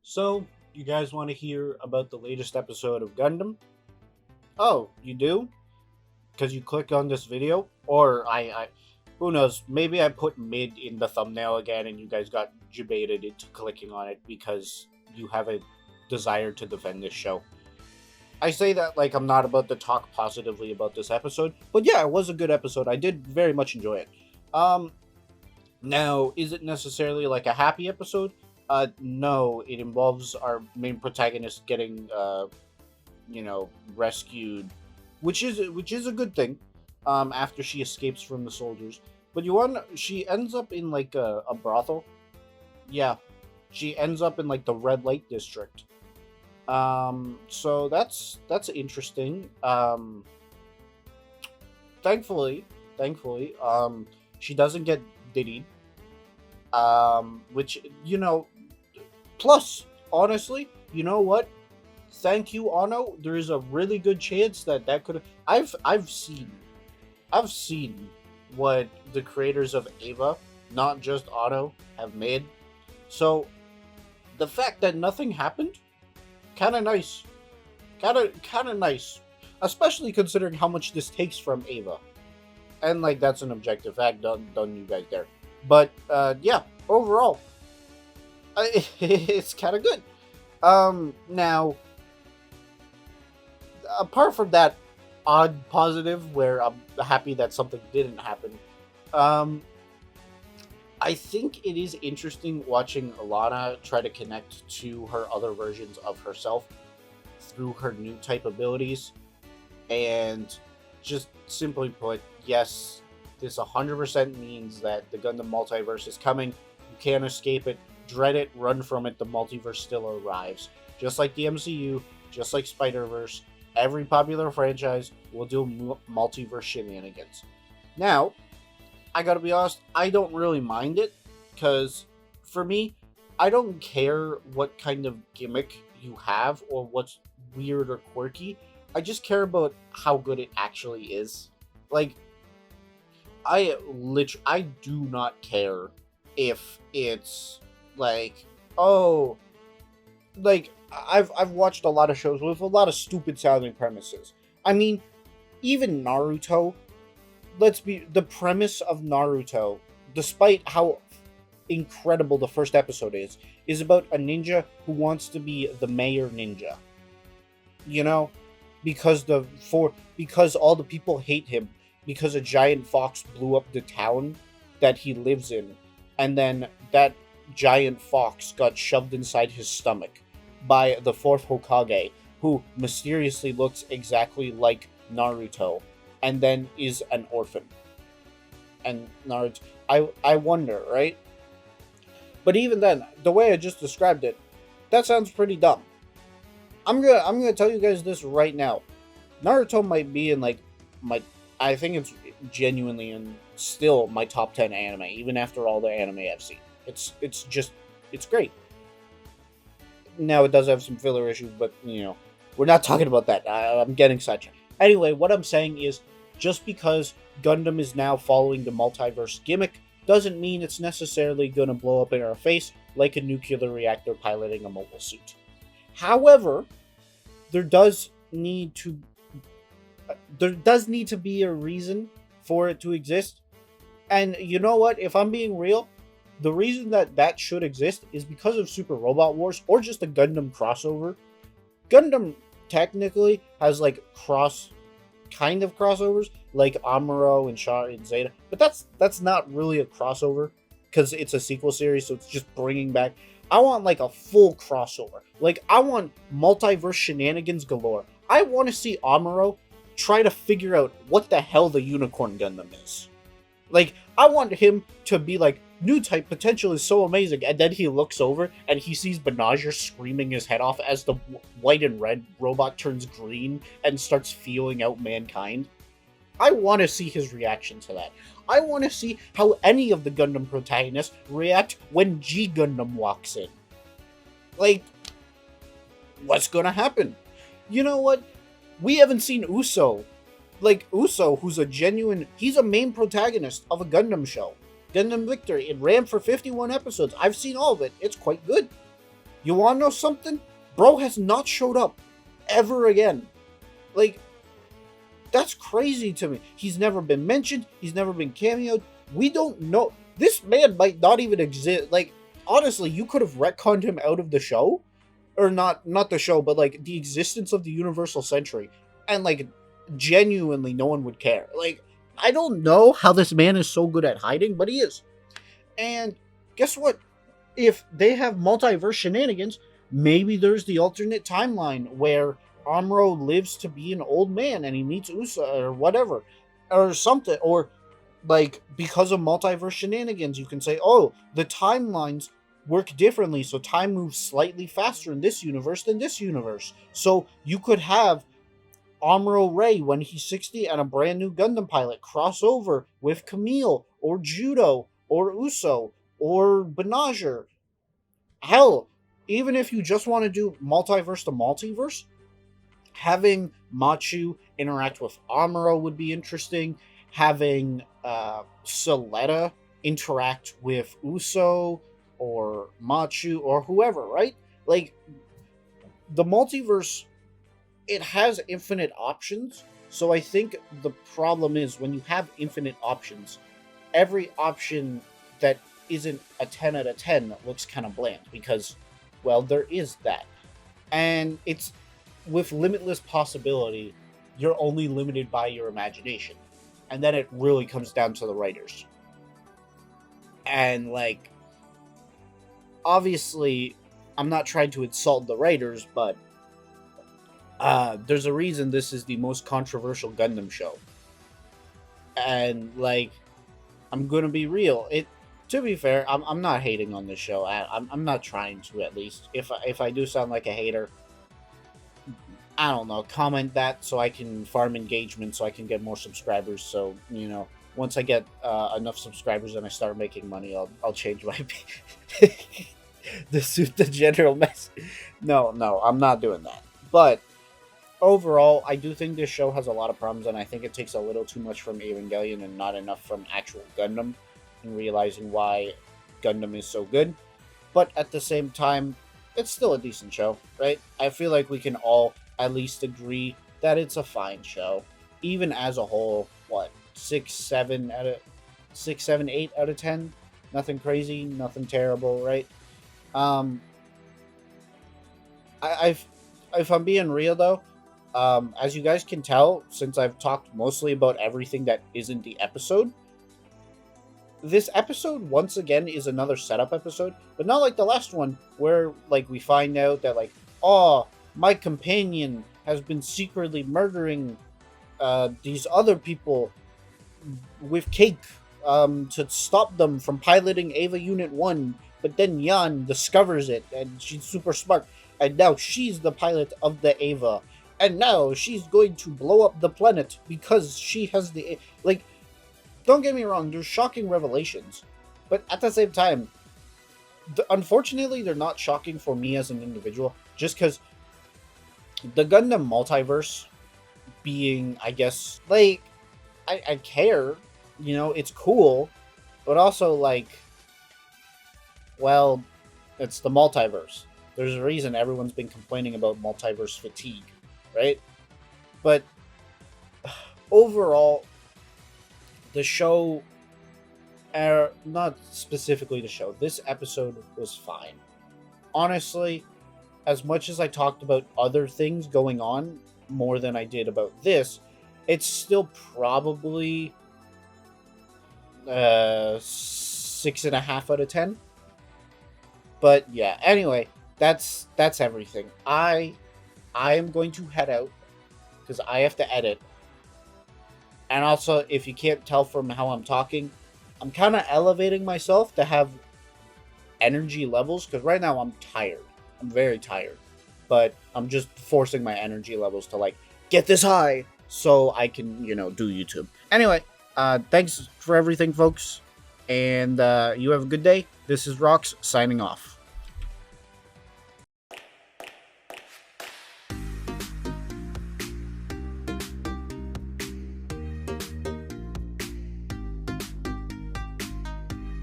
So, you guys want to hear about the latest episode of Gundam? Oh, you do? Because you clicked on this video? Or who knows, maybe I put mid in the thumbnail again and you guys got debated into clicking on it because you have a desire to defend this show. I say that like I'm not about to talk positively about this episode, but yeah, it was a good episode. I did very much enjoy it. Um, Now, is it necessarily like a happy episode? No, it involves our main protagonist getting rescued, which is a good thing. After she escapes from the soldiers, but she ends up in like a brothel. Yeah, she ends up in like the red light district. So that's interesting. Thankfully, she doesn't get diddy. Which plus honestly, you know what? Thank you, Ono. There is a really good chance that could. I've seen what the creators of Ava, not just Ono, have made. So the fact that nothing happened, kind of nice, kind of nice, especially considering how much this takes from Ava. And like that's an objective fact. Done you guys there. But yeah, overall, it's kind of good. Now apart from that odd positive where I'm happy that something didn't happen, um, I think it is interesting watching Alana try to connect to her other versions of herself through her new type abilities. And just simply put, yes, this 100% means that the Gundam multiverse is coming. You can't escape it. Dread it, run from it. The multiverse still arrives. Just like the MCU, just like Spider-Verse, every popular franchise will do multiverse shenanigans. Now, I gotta be honest, I don't really mind it, because for me, I don't care what kind of gimmick you have or what's weird or quirky. I just care about how good it actually is. Like, I do not care if it's like, oh, like I've watched a lot of shows with a lot of stupid sounding premises. I mean, even Naruto, let's be the premise of Naruto, despite how incredible the first episode is about a ninja who wants to be the mayor ninja. You know, because all the people hate him because a giant fox blew up the town that he lives in, and then that giant fox got shoved inside his stomach by the fourth Hokage, who mysteriously looks exactly like Naruto, and then is an orphan. And Naruto, I wonder, right? But even then, the way I just described it, that sounds pretty dumb. I'm gonna tell you guys this right now. Naruto might be in like my I think it's genuinely in still my top 10 anime, even after all the anime I've seen. It's great. Now it does have some filler issues, but we're not talking about that. I'm getting sidetracked. Anyway, what I'm saying is, just because Gundam is now following the multiverse gimmick doesn't mean it's necessarily gonna blow up in our face like a nuclear reactor piloting a mobile suit. However, there does need to be a reason for it to exist. And you know what? If I'm being real, the reason that should exist is because of Super Robot Wars or just a Gundam crossover. Gundam technically has like kind of crossovers like Amuro and Shaw and Zeta, but that's not really a crossover because it's a sequel series, so it's just bringing back. I want like a full crossover. Like I want multiverse shenanigans galore. I want to see Amuro try to figure out what the hell the Unicorn Gundam is. Like, I want him to be like, new type potential is so amazing, and then he looks over and he sees Benager screaming his head off as the white and red robot turns green and starts feeling out mankind. I want to see his reaction to that. I want to see how any of the Gundam protagonists react when G Gundam walks in. Like, what's gonna happen? You know what? We haven't seen Uso. Like, Uso, he's a main protagonist of a Gundam show. Gundam Victory. It ran for 51 episodes. I've seen all of it. It's quite good. You wanna know something? Bro has not showed up ever again. Like, that's crazy to me. He's never been mentioned. He's never been cameoed. We don't know. This man might not even exist. Like, honestly, you could have retconned him out of the show, or not the show, but like the existence of the Universal Century, and like genuinely, no one would care. Like, I don't know how this man is so good at hiding, but he is. And guess what? If they have multiverse shenanigans, maybe there's the alternate timeline where Amuro lives to be an old man and he meets Usa or whatever, or something, or like because of multiverse shenanigans, you can say, oh, the timelines work differently, so time moves slightly faster in this universe than this universe. So you could have Amuro Ray when he's 60 and a brand new Gundam pilot cross over with Camille or Judo or Uso or Benager. Hell, even if you just want to do multiverse to multiverse, having Machu interact with Amuro would be interesting. Having Soletta interact with Uso or Machu or whoever, right? Like, the multiverse, it has infinite options. So I think the problem is when you have infinite options, every option that isn't a 10 out of 10 looks kind of bland because, well, there is that. And it's with limitless possibility, you're only limited by your imagination. And then it really comes down to the writers. And, like, obviously, I'm not trying to insult the writers, but there's a reason this is the most controversial Gundam show. And, like, I'm gonna be real. To be fair, I'm not hating on this show. I'm not trying to, at least. If I do sound like a hater, I don't know, comment that so I can farm engagement, so I can get more subscribers. So, you know, once I get enough subscribers and I start making money, I'll change my to suit the general mess. No, I'm not doing that. But overall, I do think this show has a lot of problems, and I think it takes a little too much from Evangelion and not enough from actual Gundam, and realizing why Gundam is so good. But at the same time, it's still a decent show, right? I feel like we can all at least agree that it's a fine show. Even as a whole, what, 6, 7, 8 out of 10? Nothing crazy, nothing terrible, right? If I'm being real though, as you guys can tell, since I've talked mostly about everything that isn't the episode, this episode once again is another setup episode, but not like the last one where like we find out that like, oh, my companion has been secretly murdering these other people with cake to stop them from piloting Ava Unit 1, but then Yan discovers it and she's super smart, and now she's the pilot of the Ava, and now she's going to blow up the planet because she has the... Like, don't get me wrong, there's shocking revelations, but at the same time, unfortunately, they're not shocking for me as an individual, just because the Gundam multiverse being, I guess, like, I care, you know, it's cool, but also, like, well, it's the multiverse. There's a reason everyone's been complaining about multiverse fatigue, right? But overall, the show, not specifically the show, this episode was fine. Honestly, as much as I talked about other things going on more than I did about this, it's still probably 6.5 out of 10. But yeah, anyway, that's everything. I am going to head out because I have to edit. And also, if you can't tell from how I'm talking, I'm kind of elevating myself to have energy levels, because right now I'm tired. I'm very tired. But I'm just forcing my energy levels to, like, get this high so I can, you know, do YouTube. Anyway, thanks for everything, folks. And you have a good day. This is Rox signing off.